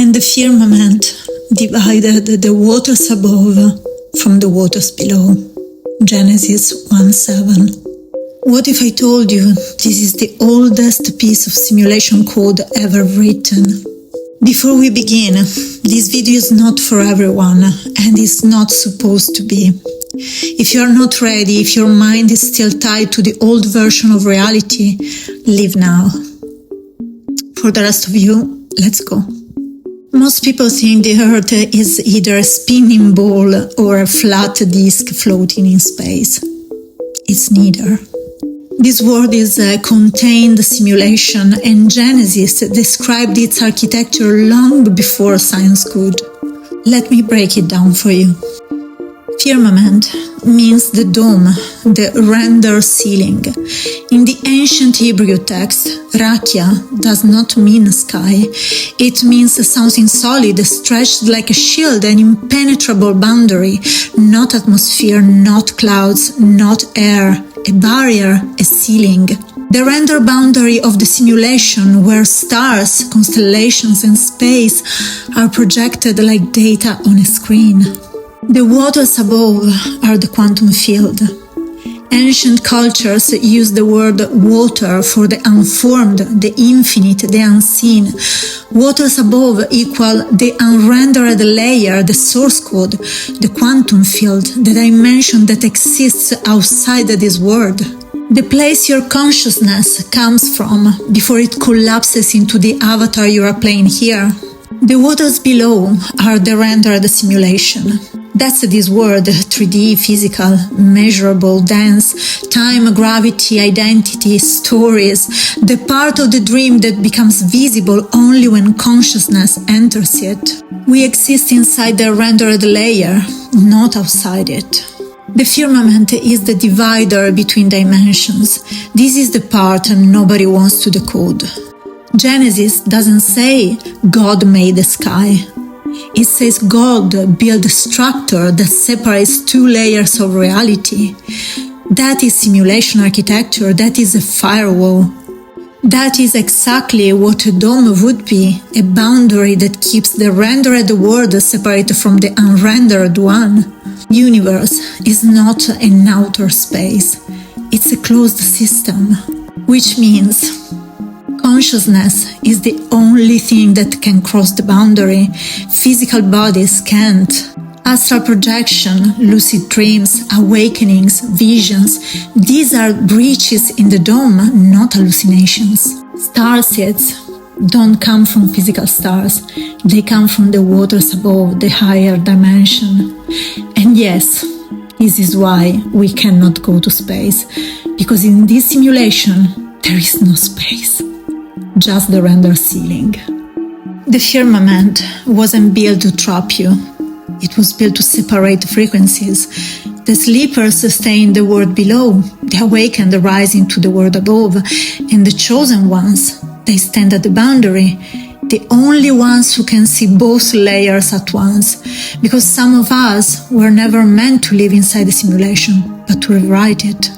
And the firmament divided the waters above from the waters below. Genesis 1:7. What if I told you this is the oldest piece of simulation code ever written? Before we begin, this video is not for everyone and is not supposed to be. If you are not ready, if your mind is still tied to the old version of reality, leave now. For the rest of you, let's go. Most people think the Earth is either a spinning ball or a flat disk floating in space. It's neither. This world is a contained simulation, and Genesis described its architecture long before science could. Let me break it down for you. Firmament means the dome, the render ceiling. In the ancient Hebrew text, rakia does not mean sky. It means something solid, stretched like a shield, an impenetrable boundary, not atmosphere, not clouds, not air, a barrier, a ceiling. The render boundary of the simulation, where stars, constellations, and space are projected like data on a screen. The waters above are the quantum field. Ancient cultures use the word water for the unformed, the infinite, the unseen. Waters above equal the unrendered layer, the source code, the quantum field, the dimension that exists outside this world. The place your consciousness comes from before it collapses into the avatar you are playing here. The waters below are the rendered simulation. That's this world, 3D, physical, measurable, dense, time, gravity, identity, stories, the part of the dream that becomes visible only when consciousness enters it. We exist inside the rendered layer, not outside it. The firmament is the divider between dimensions. This is the part nobody wants to decode. Genesis doesn't say God made the sky. It says God built a structure that separates two layers of reality. That is simulation architecture, that is a firewall. That is exactly what a dome would be, a boundary that keeps the rendered world separate from the unrendered one. Universe is not an outer space, it's a closed system, which means consciousness is the only thing that can cross the boundary. Physical bodies can't. Astral projection, lucid dreams, awakenings, visions, these are breaches in the dome, not hallucinations. Starsets don't come from physical stars. They come from the waters above, the higher dimension. And yes, this is why we cannot go to space, because in this simulation, there is no space. Just the render ceiling. The firmament wasn't built to trap you. It was built to separate frequencies. The sleepers stay in the world below, the awakened rise into the world above, and the chosen ones, they stand at the boundary, the only ones who can see both layers at once, because some of us were never meant to live inside the simulation, but to rewrite it.